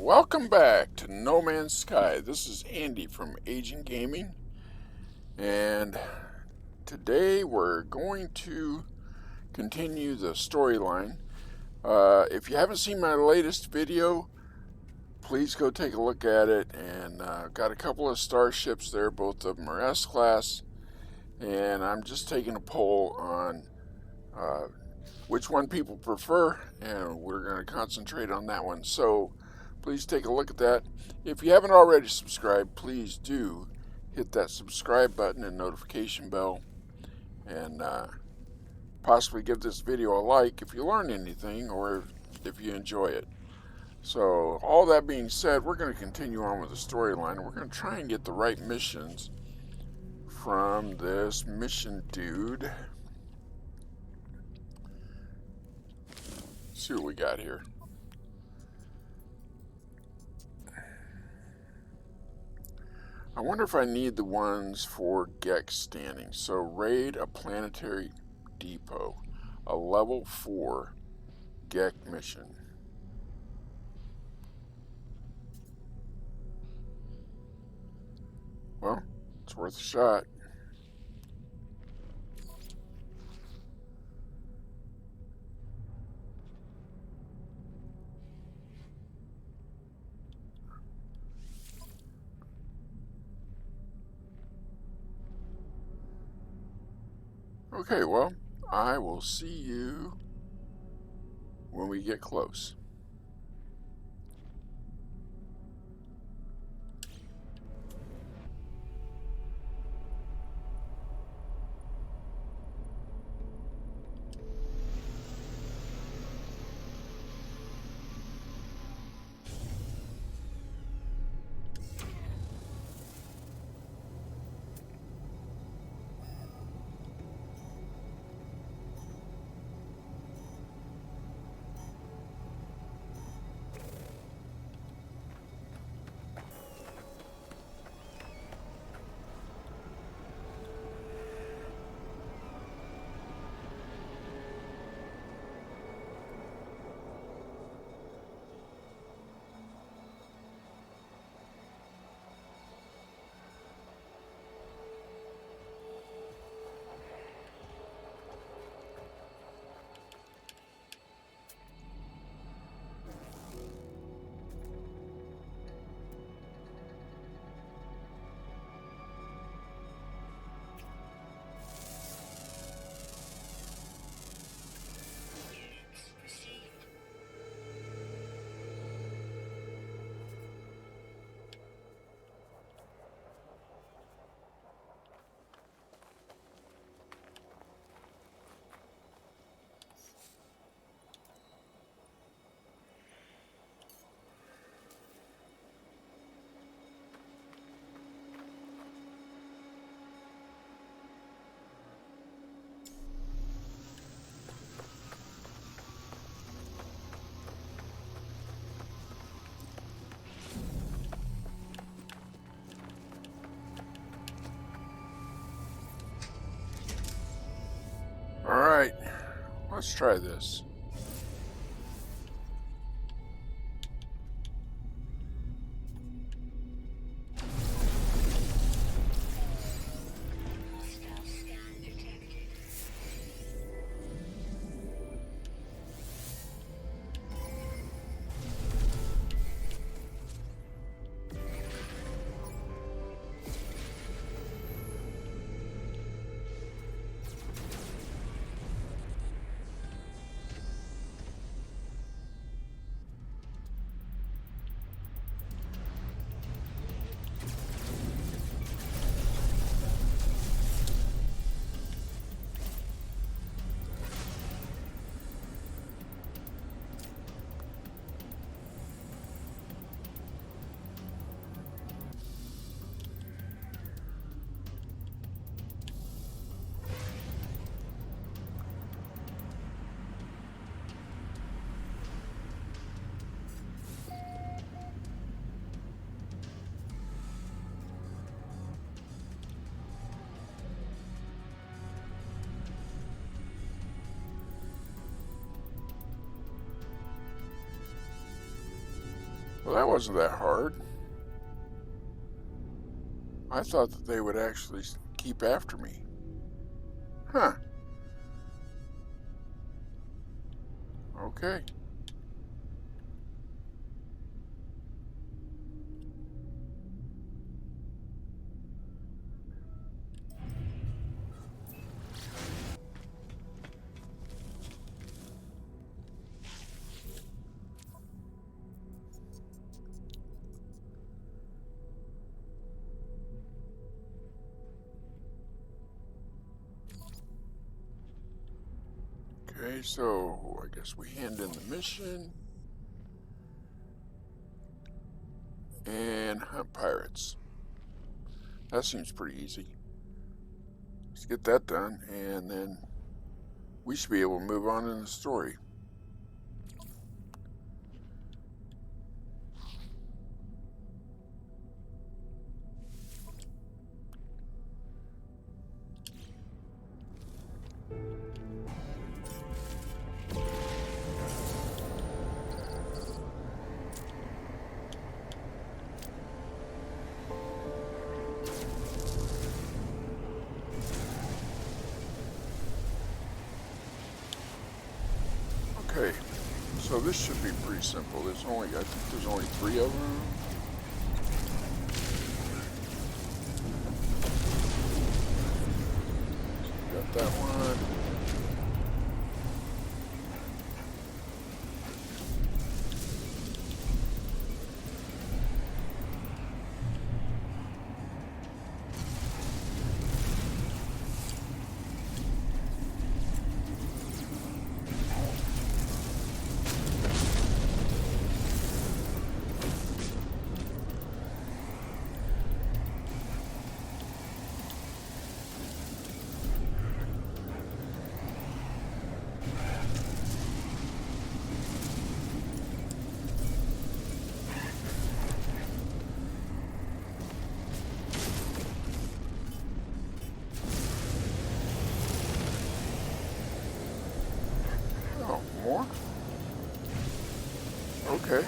welcome back to No Man's Sky. This is Andy from Agent Gaming, and today we're going to continue the storyline. If you haven't seen my latest video, please go take a look at it. And got a couple of starships there, both of them are S-class, and I'm just taking a poll on which one people prefer, and we're going to concentrate on that one. So please take a look at that. If you haven't already subscribed, please do hit that subscribe button and notification bell, and possibly give this video a like if you learn anything or if you enjoy it. So all that being said, we're going to continue on with the storyline. We're going to try and get the right missions from this mission dude. Let's see what we got here. I wonder if I need the ones for Geks standing. So raid a planetary depot, a level 4 Gek mission. Well, it's worth a shot. Okay, well, I will see you when we get close. Alright, let's try this. that wasn't that hard. I thought that they would actually keep after me. Huh. Okay. Okay, so I guess we hand in the mission and hunt pirates. That seems pretty easy. Let's get that done, and then we should be able to move on in the story. Okay, so this should be pretty simple. I think there's only 3 of them. Got that one. Oh, more? Okay.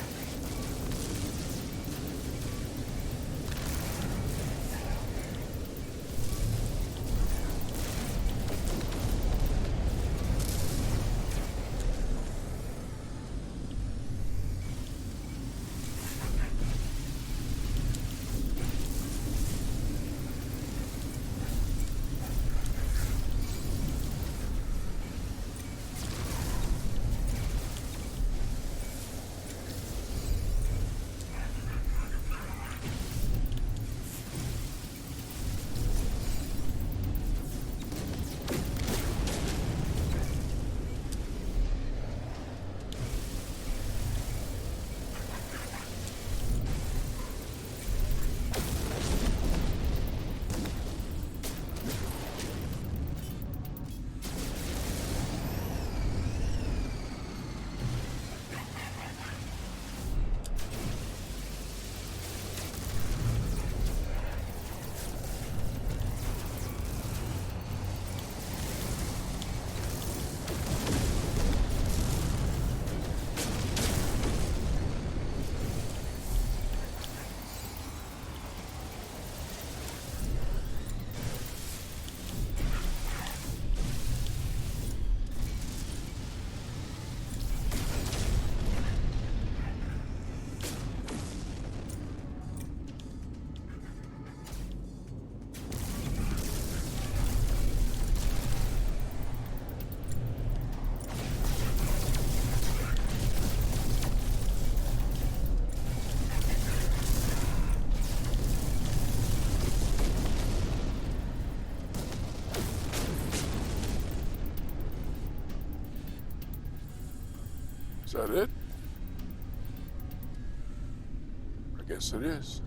Is that it? I guess it is.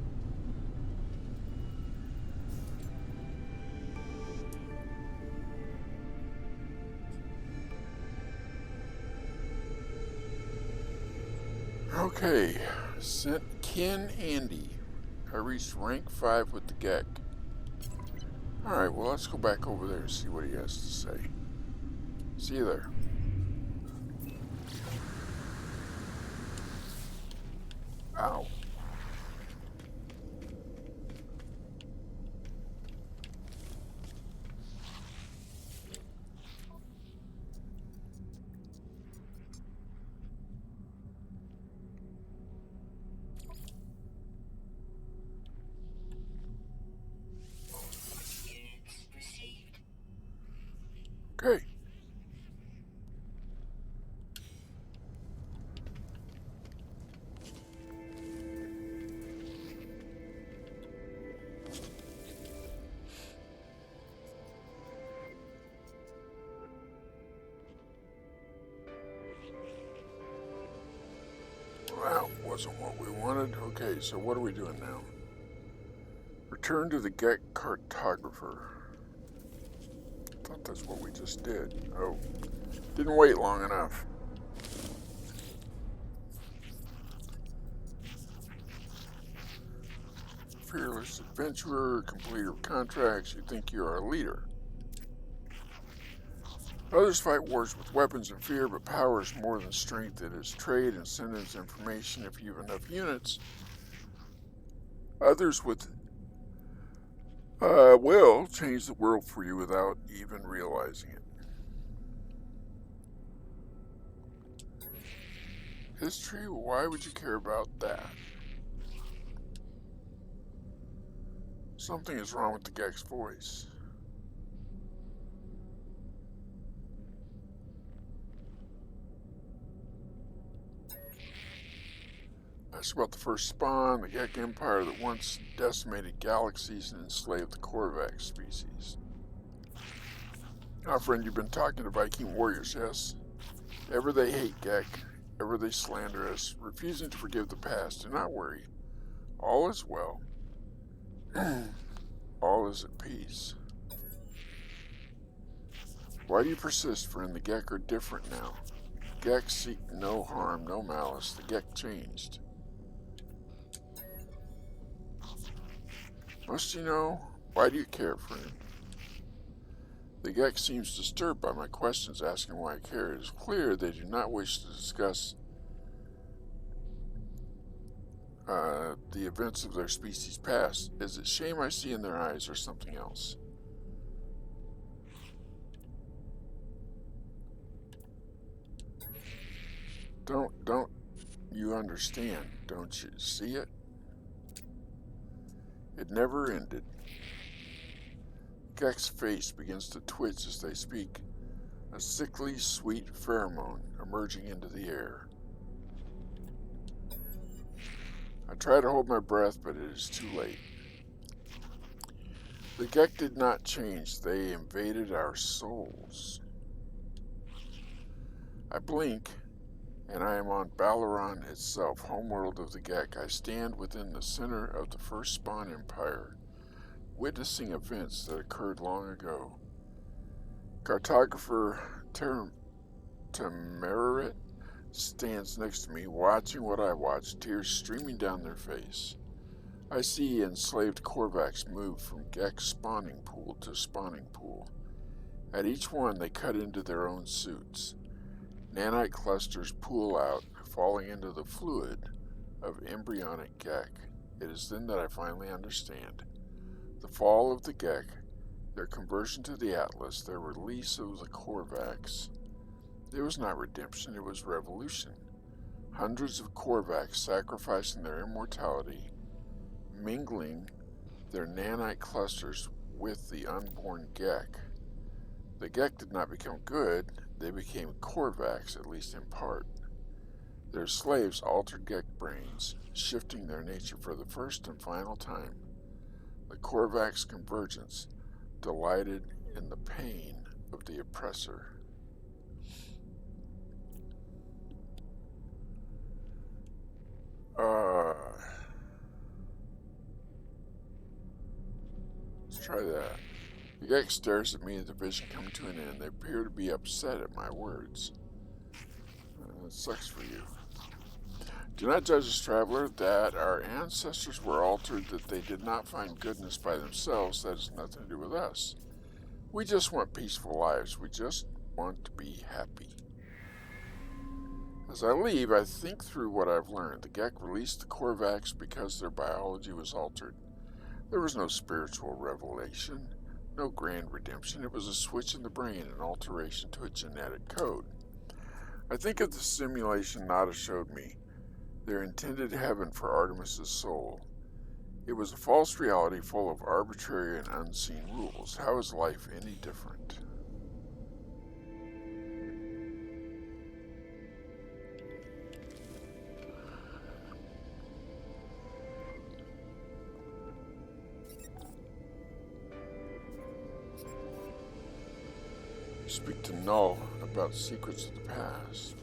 Okay, sent Ken Andy. I reached rank 5 with the Gek. Alright, well let's go back over there and see what he has to say. See you there. Ow. Okay. Well, wasn't what we wanted. Okay, so what are we doing now? Return to the Gek cartographer. I thought that's what we just did. Oh, didn't wait long enough. Fearless adventurer, completer of contracts, you think you are a leader. Others fight wars with weapons and fear, but power is more than strength. It is trade, incentives, information. If you have enough units, others with will change the world for you without even realizing it. History? Why would you care about that? Something is wrong with the Geks voice. That's about the first spawn, the Gek Empire that once decimated galaxies and enslaved the Korvax species. Now, friend, you've been talking to Viking warriors, yes? Ever they hate Gek, ever they slander us, refusing to forgive the past. Do not worry. All is well. All is at peace. Why do you persist, friend? The Gek are different now. Gek seek no harm, no malice. The Gek changed. Must you know? Why do you care, friend? The Gek seems disturbed by my questions, asking why I care. It is clear they do not wish to discuss the events of their species past. Is it shame I see in their eyes or something else? Don't you understand? Don't you see it? It never ended. Gek's face begins to twitch as they speak, a sickly sweet pheromone emerging into the air. I try to hold my breath, but it is too late. The Gek did not change. They invaded our souls. I blink, and I am on Balaran itself, homeworld of the Gek. I stand within the center of the first spawn empire, witnessing events that occurred long ago. Cartographer Temerit stands next to me, watching what I watch, tears streaming down their face. I see enslaved Korvax move from Gek spawning pool to spawning pool. At each one, they cut into their own suits. Nanite clusters pool out, falling into the fluid of embryonic Gek. It is then that I finally understand. The fall of the Gek, their conversion to the Atlas, their release of the Korvax. It was not redemption, it was revolution. Hundreds of Korvax sacrificing their immortality, mingling their nanite clusters with the unborn Gek. The Gek did not become good, they became Korvax, at least in part. Their slaves altered Gek brains, shifting their nature for the first and final time. The Korvax convergence delighted in the pain of the oppressor. Let's try that. The Gek stares at me as the vision comes to an end. They appear to be upset at my words. It sucks for you. Do not judge us, traveler, that our ancestors were altered, that they did not find goodness by themselves. That has nothing to do with us. We just want peaceful lives. We just want to be happy. As I leave, I think through what I've learned. The Gek released the Korvax because their biology was altered. There was no spiritual revelation, no grand redemption. It was a switch in the brain, an alteration to a genetic code. I think of the simulation Nada showed me, their intended heaven for Artemis's soul. It was a false reality full of arbitrary and unseen rules. How is life any different? Speak to Null about secrets of the past.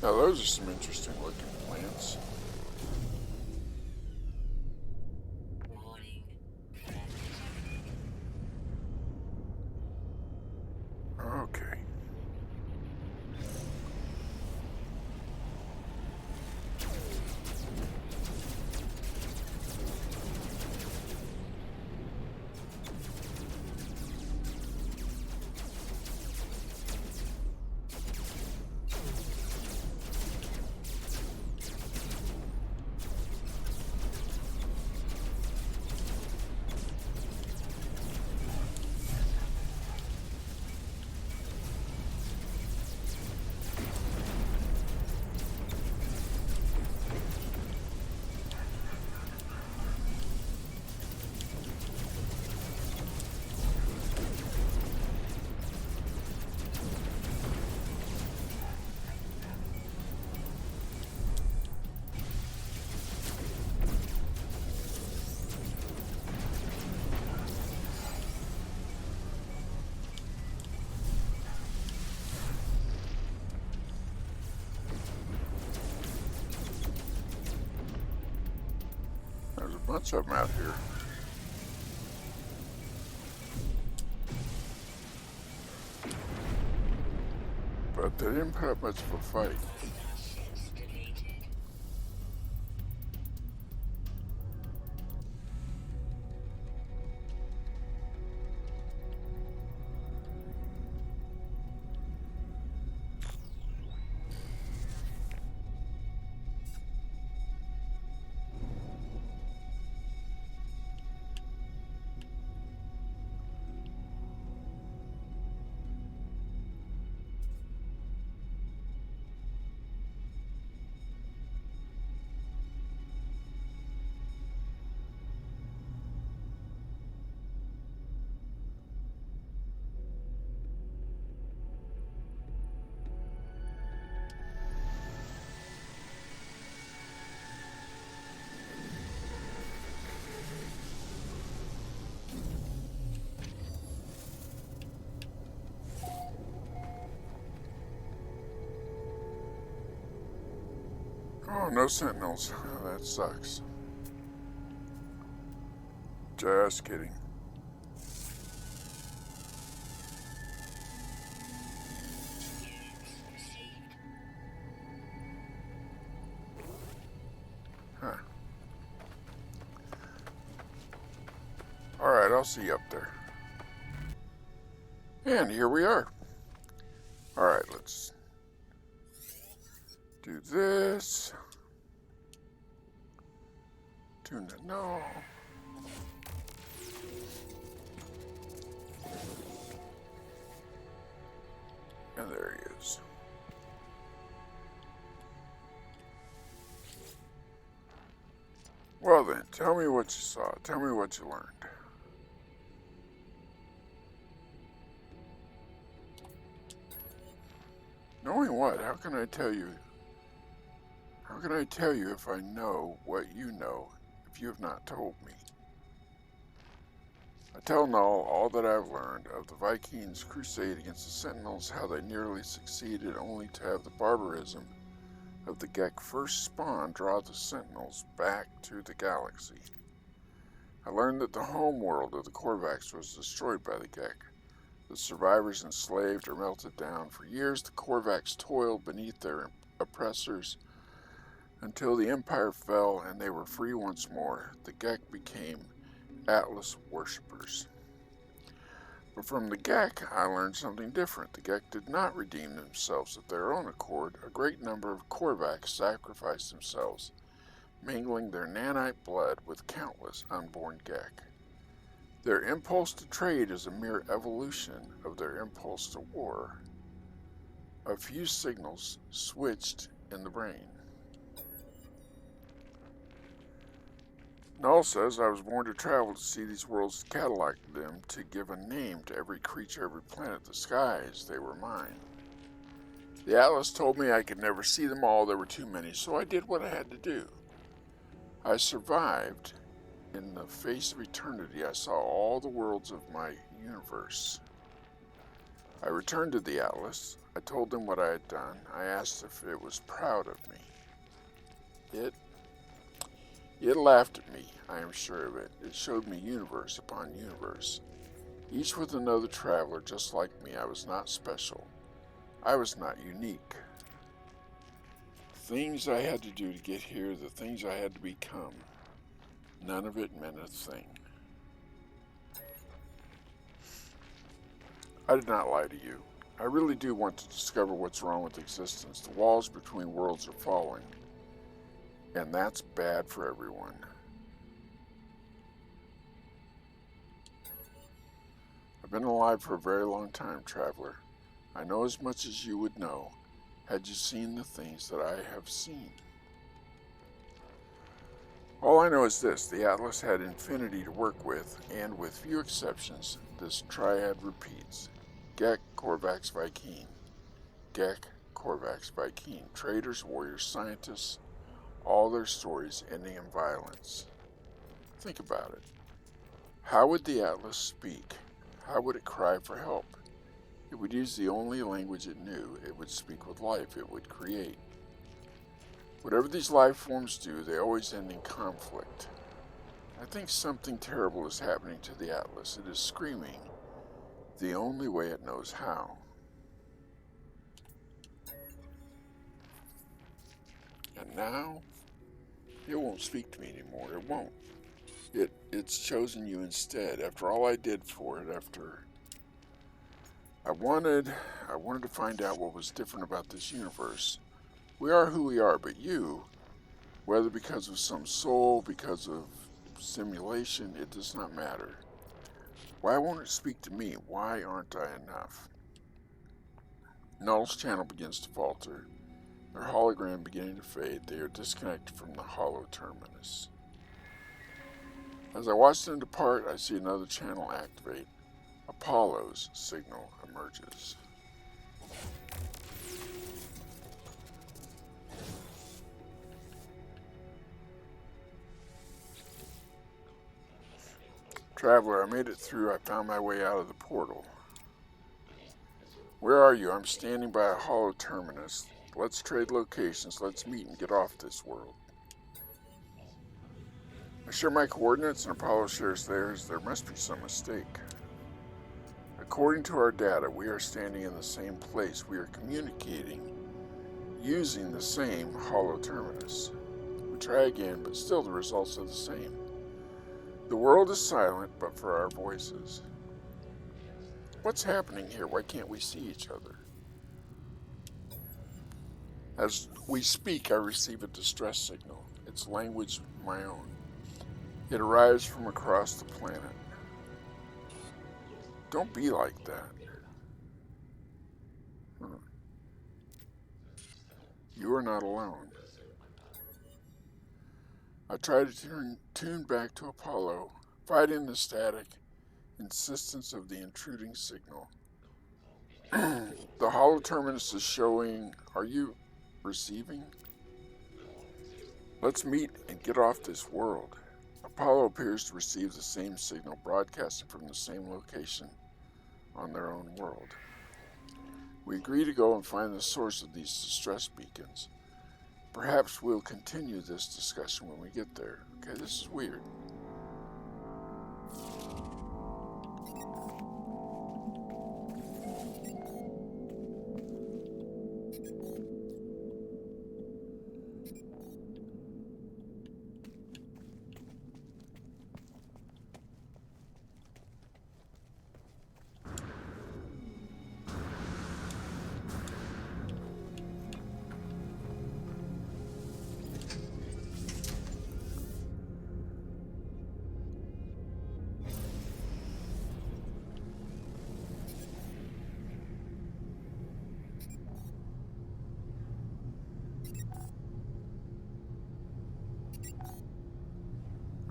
Now those are some interesting looking plants. Okay. There's a bunch of them out here. But they didn't put up much of a fight. Oh, no sentinels. Oh, that sucks. Just kidding. Huh. Alright, I'll see you up there. And here we are. Alright, let's do this. Tune the no. And there he is. Well then, tell me what you saw. Tell me what you learned. Knowing what? How can I tell you? How can I tell you if I know what you know if you have not told me? I tell Null all that I've learned of the Vikings' crusade against the Sentinels, how they nearly succeeded only to have the barbarism of the Gek first spawn draw the Sentinels back to the galaxy. I learned that the home world of the Korvax was destroyed by the Gek. The survivors enslaved or melted down. For years, the Korvax toiled beneath their oppressors until the Empire fell and they were free once more. The Gek became Atlas worshippers. But from the Gek, I learned something different. The Gek did not redeem themselves of their own accord. A great number of Korvax sacrificed themselves, mingling their nanite blood with countless unborn Gek. Their impulse to trade is a mere evolution of their impulse to war. A few signals switched in the brain. Null says I was born to travel to see these worlds, catalog them, to give a name to every creature, every planet, the skies, they were mine. The Atlas told me I could never see them all, there were too many, so I did what I had to do. I survived. In the face of eternity, I saw all the worlds of my universe. I returned to the Atlas. I told them what I had done. I asked if it was proud of me. It laughed at me, I am sure of it. It showed me universe upon universe, each with another traveler just like me. I was not special. I was not unique. The things I had to do to get here, the things I had to become, none of it meant a thing. I did not lie to you. I really do want to discover what's wrong with existence. The walls between worlds are falling, and that's bad for everyone. I've been alive for a very long time, traveler. I know as much as you would know had you seen the things that I have seen. All I know is this: the Atlas had infinity to work with, and with few exceptions, this triad repeats. Gek, Korvax, Vy'keen. Gek, Korvax, Vy'keen. Traders, warriors, scientists, all their stories ending in violence. Think about it. How would the Atlas speak? How would it cry for help? It would use the only language it knew. It would speak with life. It would create. Whatever these life forms do, they always end in conflict. I think something terrible is happening to the Atlas. It is screaming the only way it knows how. And now, it won't speak to me anymore. It won't. It's chosen you instead. After all I did for it, after I wanted to find out what was different about this universe. We are who we are, but you, whether because of some soul, because of simulation, it does not matter. Why won't it speak to me? Why aren't I enough? Null's channel begins to falter. Their hologram beginning to fade. They are disconnected from the hollow terminus. As I watch them depart, I see another channel activate. Apollo's signal emerges. Traveler, I made it through. I found my way out of the portal. Where are you? I'm standing by a hollow terminus. Let's trade locations. Let's meet and get off this world. I share my coordinates and Apollo shares theirs. There must be some mistake. According to our data, we are standing in the same place. We are communicating using the same hollow terminus. We try again, but still the results are the same. The world is silent, but for our voices. What's happening here? Why can't we see each other? As we speak, I receive a distress signal. Its language my own. It arrives from across the planet. Don't be like that. You are not alone. I try to tune back to Apollo, fighting the static insistence of the intruding signal. The hollow terminus is showing. Are you receiving? Let's meet and get off this world. Apollo appears to receive the same signal broadcasted from the same location on their own world. We agree to go and find the source of these distress beacons. Perhaps we'll continue this discussion when we get there. Okay, this is weird.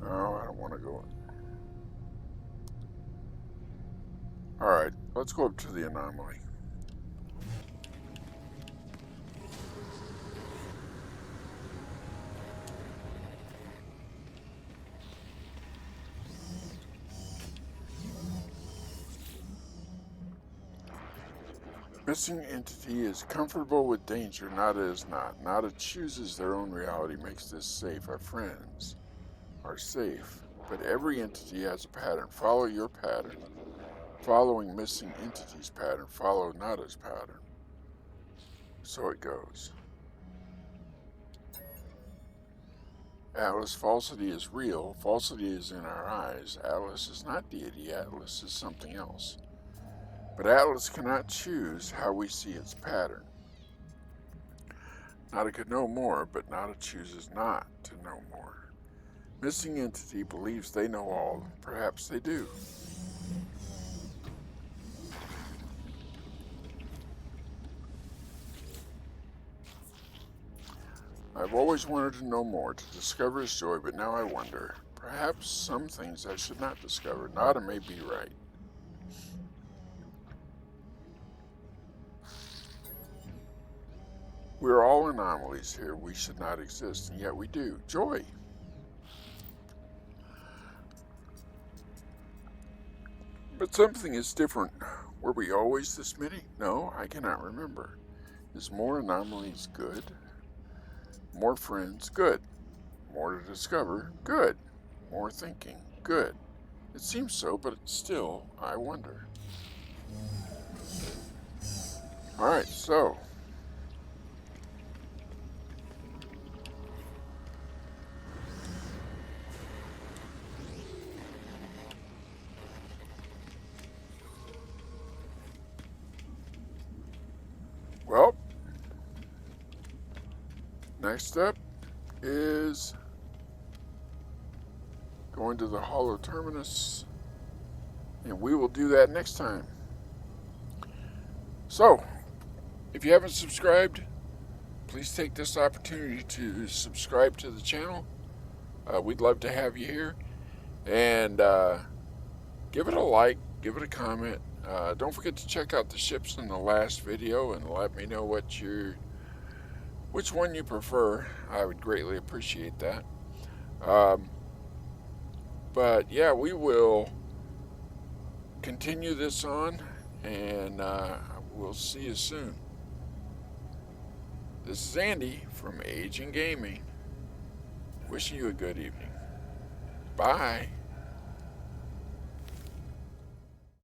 Oh, I don't want to go. Alright, let's go up to the anomaly. Missing entity is comfortable with danger, Nada is not. Nada chooses their own reality, makes this safe. Our friends are safe, but every entity has a pattern. Follow your pattern. Following missing entity's pattern, follow Nada's pattern. So it goes. Atlas, falsity is real. Falsity is in our eyes. Atlas is not deity. Atlas is something else. But Atlas cannot choose how we see its pattern. Nada could know more, but Nada chooses not to know more. Missing entity believes they know all. Perhaps they do. I've always wanted to know more, to discover his joy, but now I wonder. Perhaps some things I should not discover. Nada may be right. We're all anomalies here. We should not exist, and yet we do. Joy. But something is different. Were we always this many? No, I cannot remember. Is more anomalies good? More friends? Good. More to discover? Good. More thinking? Good. It seems so, but still, I wonder. Alright, so. Well, next up is going to the Hollow Terminus, and we will do that next time. So, if you haven't subscribed, please take this opportunity to subscribe to the channel. We'd love to have you here, and give it a like, give it a comment. Don't forget to check out the ships in the last video and let me know which one you prefer. I would greatly appreciate that. But yeah, we will continue this on, and we'll see you soon. This is Andy from Aging Gaming, wishing you a good evening. Bye.